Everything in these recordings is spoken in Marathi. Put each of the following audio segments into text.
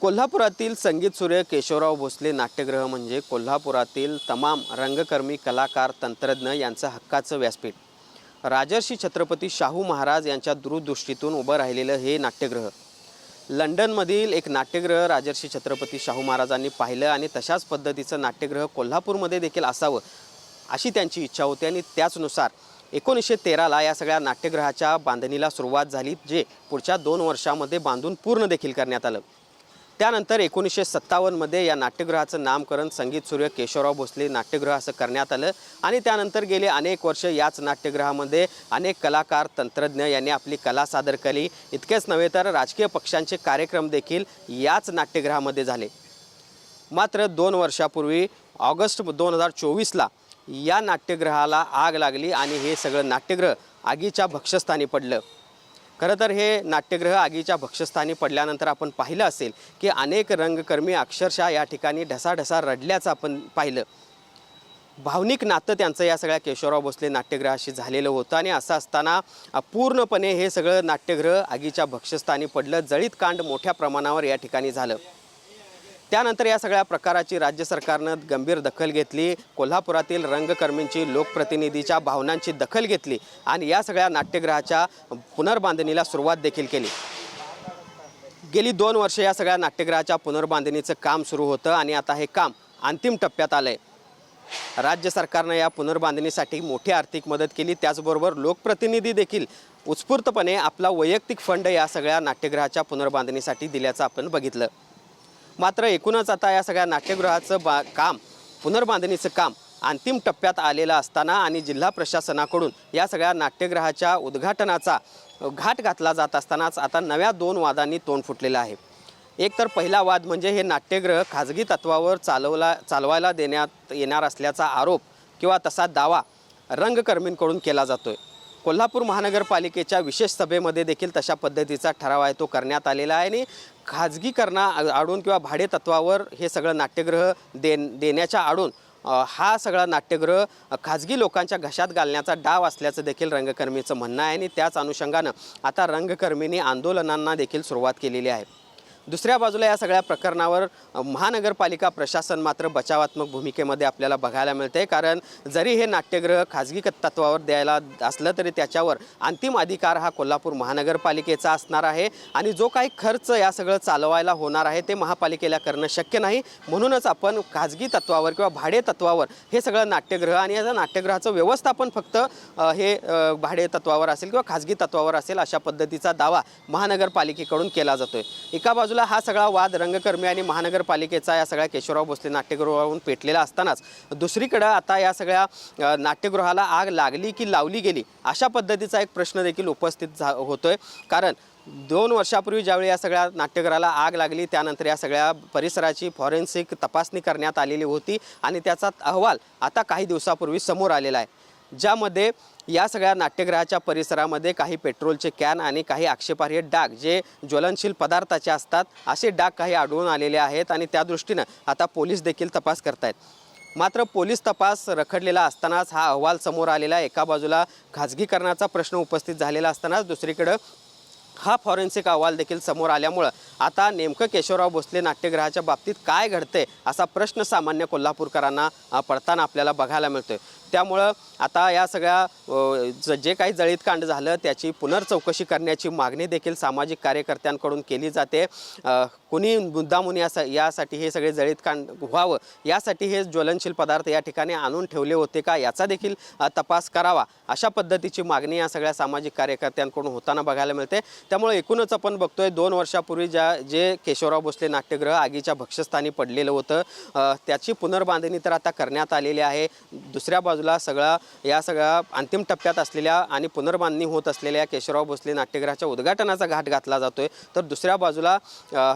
कोल्हापुरातील संगीत सूर्य केशवराव भोसले नाट्यगृह म्हणजे कोल्हापुरातील तमाम रंगकर्मी कलाकार तंत्रज्ञ यांचं हक्काचं व्यासपीठ। राजर्षी छत्रपती शाहू महाराज यांच्या दूरदृष्टीतून उभं राहिलेलं हे नाट्यगृह लंडनमधील एक नाट्यगृह राजर्षी छत्रपती शाहू महाराजांनी पाहिलं आणि तशाच पद्धतीचं नाट्यगृह कोल्हापूरमध्ये देखील असावं अशी त्यांची इच्छा होती आणि त्याचनुसार 1913ला या सगळ्या नाट्यगृहाच्या बांधणीला सुरुवात झाली, जे पुढच्या 2 वर्षांमध्ये बांधून पूर्ण देखील करण्यात आलं। त्यानंतर 1957 मध्ये या नाट्यगृहाचं नामकरण संगीत सूर्य केशवराव भोसले नाट्यगृह असं करण्यात आलं आणि त्यानंतर गेले अनेक वर्ष याच नाट्यगृहामध्ये अनेक कलाकार तंत्रज्ञ यांनी आपली कला सादर केली। इतकेच नव्हे तर राजकीय पक्षांचे कार्यक्रम देखील याच नाट्यगृहामध्ये झाले। मात्र 2 वर्षापूर्वी ऑगस्ट 2024ला या नाट्यगृहाला आग लागली आणि हे सगळं नाट्यगृह आगीच्या भक्षस्थानी पडलं। खरं तर हे नाट्यगृह आगीच्या भक्षस्थानी पडल्यानंतर आपण पाहिलं असेल की अनेक रंगकर्मी अक्षरशः या ठिकाणी ढसाढसा रडल्याचं आपण पाहिलं। भावनिक नातं त्यांचं या सगळ्या केशवराव भोसले नाट्यगृहाशी झालेलं होतं आणि असं असताना पूर्णपणे हे सगळं नाट्यगृह आगीच्या भक्षस्थानी पडलं। जळीत कांड मोठ्या प्रमाणावर या ठिकाणी झालं। त्यानंतर या सगळ्या प्रकाराची राज्य सरकारनं गंभीर दखल घेतली। कोल्हापुरातील रंगकर्मींची लोकप्रतिनिधीच्या भावनांची दखल घेतली आणि या सगळ्या नाट्यगृहाच्या पुनर्बांधणीला सुरुवात देखील केली। गेली 2 वर्ष या सगळ्या नाट्यगृहाच्या पुनर्बांधणीचं काम सुरू होतं आणि आता हे काम अंतिम टप्प्यात आलंय। राज्य सरकारनं या पुनर्बांधणीसाठी मोठी आर्थिक मदत केली, त्याचबरोबर लोकप्रतिनिधी देखील उत्स्फूर्तपणे आपला वैयक्तिक फंड या सगळ्या नाट्यगृहाच्या पुनर्बांधणीसाठी दिल्याचं आपण बघितलं। मात्र एकूणच आता या सगळ्या नाट्यगृहाचं काम पुनर्बांधणीचं काम अंतिम टप्प्यात आलेलं असताना आणि जिल्हा प्रशासनाकडून या सगळ्या नाट्यगृहाच्या उद्घाटनाचा घाट घातला जात असतानाच आता नव्या 2 वादांनी तोंड फुटलेलं आहे। एक तर पहिला वाद म्हणजे हे नाट्यगृह खाजगी तत्वावर चालवायला देण्यात येणार असल्याचा आरोप किंवा तसा दावा रंगकर्मींकडून केला जातोय। कोल्हापूर महानगरपालिकेच्या विशेष सभेमध्ये देखील तशा पद्धतीचा ठराव आहे तो करण्यात आलेला आहे आणि खाजगीकरणाआडून किंवा भाडे तत्वावर हे सगळं नाट्यगृह देण्याच्या आडून हा सगळा नाट्यगृह खाजगी लोकांच्या घशात घालण्याचा डाव असल्याचं देखील रंगकर्मीचं म्हणणं आहे आणि त्याच अनुषंगानं आता रंगकर्मींनी आंदोलनांना देखील सुरुवात केलेली आहे। दुसऱ्या बाजूला या सगळ्या प्रकरणावर महानगरपालिका प्रशासन मात्र बचावात्मक भूमिकेमध्ये आपल्याला बघायला मिळते, कारण जरी हे नाट्यगृह खाजगी तत्वावर द्यायला असलं तरी त्याच्यावर अंतिम अधिकार हा कोल्हापूर महानगरपालिकेचा असणार आहे आणि जो काही खर्च या सगळं चालवायला होणार आहे ते महापालिकेला करणं शक्य नाही। म्हणूनच आपण खाजगी तत्वावर किंवा भाडे तत्वावर हे सगळं नाट्यगृह आणि या नाट्यगृहाचं व्यवस्थापन फक्त हे भाडे तत्वावर असेल किंवा खाजगी तत्वावर असेल अशा पद्धतीचा दावा महानगरपालिकेकडून केला जातोय। एका बाजूला हा सगळा वाद रंगकर्मी आणि महानगरपालिकेचा या सगळ्या केशवराव भोसले नाट्यगृहावरून पेटलेला असतानाच दुसरीकडे आता या सगळ्या नाट्यगृहाला आग लागली की लावली गेली अशा पद्धतीचा एक प्रश्न देखील उपस्थित होतोय। कारण 2 वर्षापूर्वी ज्यावेळी या सगळ्या नाट्यगृहाला आग लागली त्यानंतर या सगळ्या परिसराची फॉरेन्सिक तपासणी करण्यात आलेली होती आणि त्याचा अहवाल आता काही दिवसापूर्वी समोर आलेला आहे, ज्यामध्ये या सगळ्या नाट्यगृहाच्या परिसरामध्ये काही पेट्रोलचे कॅन आणि काही आक्षेपार्ह डाग जे ज्वलनशील पदार्थाचे असतात असे डाग काही आढळून आलेले आहेत आणि त्या दृष्टीनं आता पोलीस देखील तपास करतायत। मात्र पोलीस तपास रखडलेला असतानाच हा अहवाल समोर आलेला आहे। एका बाजूला खाजगीकरणाचा प्रश्न उपस्थित झालेला असतानाच दुसरीकडे हा फॉरेन्सिक अहवाल देखील समोर आल्यामुळं आता नेमकं केशवराव भोसले नाट्यगृहाच्या बाबतीत काय घडतंय असा प्रश्न सामान्य कोल्हापूरकरांना पडताना आपल्याला बघायला मिळतोय। त्यामुळं आता या सगळ्या जे काही जळीत कांड झालं त्याची पुनर्चौकशी करण्याची मागणी देखील सामाजिक कार्यकर्त्यांकडून केली जाते। कुणी मुद्दामून यासाठी हे सगळे जळीत कांड व्हावं यासाठी हे ज्वलनशील पदार्थ या ठिकाणी आणून ठेवले होते का याचा देखील तपास करावा अशा पद्धतीची मागणी या सगळ्या सामाजिक कार्यकर्त्यांकडून होताना बघायला मिळते। त्यामुळे एकूणच आपण बघतोय 2 वर्षापूर्वी जे केशवराव भोसले नाट्यगृह आगीच्या भक्षस्थानी पडलेलं होतं त्याची पुनर्बांधणी तर आता करण्यात आलेली आहे। दुसऱ्या बाजूला या सगळ्या अंतिम टप्प्यात असलेल्या आणि पुनर्बांधणी होत असलेल्या केशवराव भोसले नाट्यगृहाच्या उद्घाटनाचा घाट घातला जातोय, तर दुसऱ्या बाजूला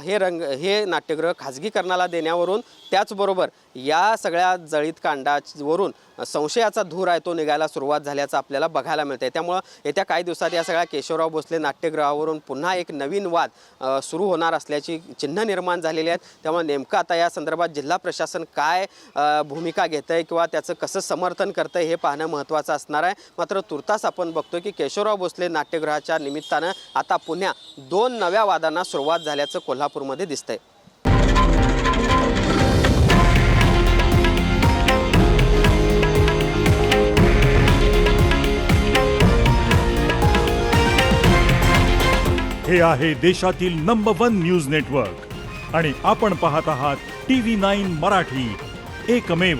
हे नाट्यगृह खाजगीकरणाला देण्यावरून त्याचबरोबर या सगळ्या जळीत कांडावरून संशयाचा धूर आहे तो निघायला सुरुवात झाल्याचं आपल्याला बघायला मिळते। त्यामुळे येत्या काही दिवसात या सगळ्या केशवराव भोसले नाट्यगृहावरून पुन्हा एक नवीन वाद सुरू होणार असल्याची चिन्ह निर्माण झालेली आहेत। त्यामुळे नेमकं आता या संदर्भात जिल्हा प्रशासन काय भूमिका घेतंय किंवा त्याचं कसं समर्थन करतंय हे पाहणं महत्त्वाचं असणार आहे। मात्र तुर्तास आपण बघतोय की केशवराव भोसले नाट्यगृहाच्या निमित्तानं आता पुन्हा 2 नव्या वादांना सुरुवात झाल्याचं कोल्हापूरमध्ये दिसतंय। हे आहे देशातील नंबर 1 न्यूज नेटवर्क आणि आपण पाहत आहात TV9 मराठी, एकमेव.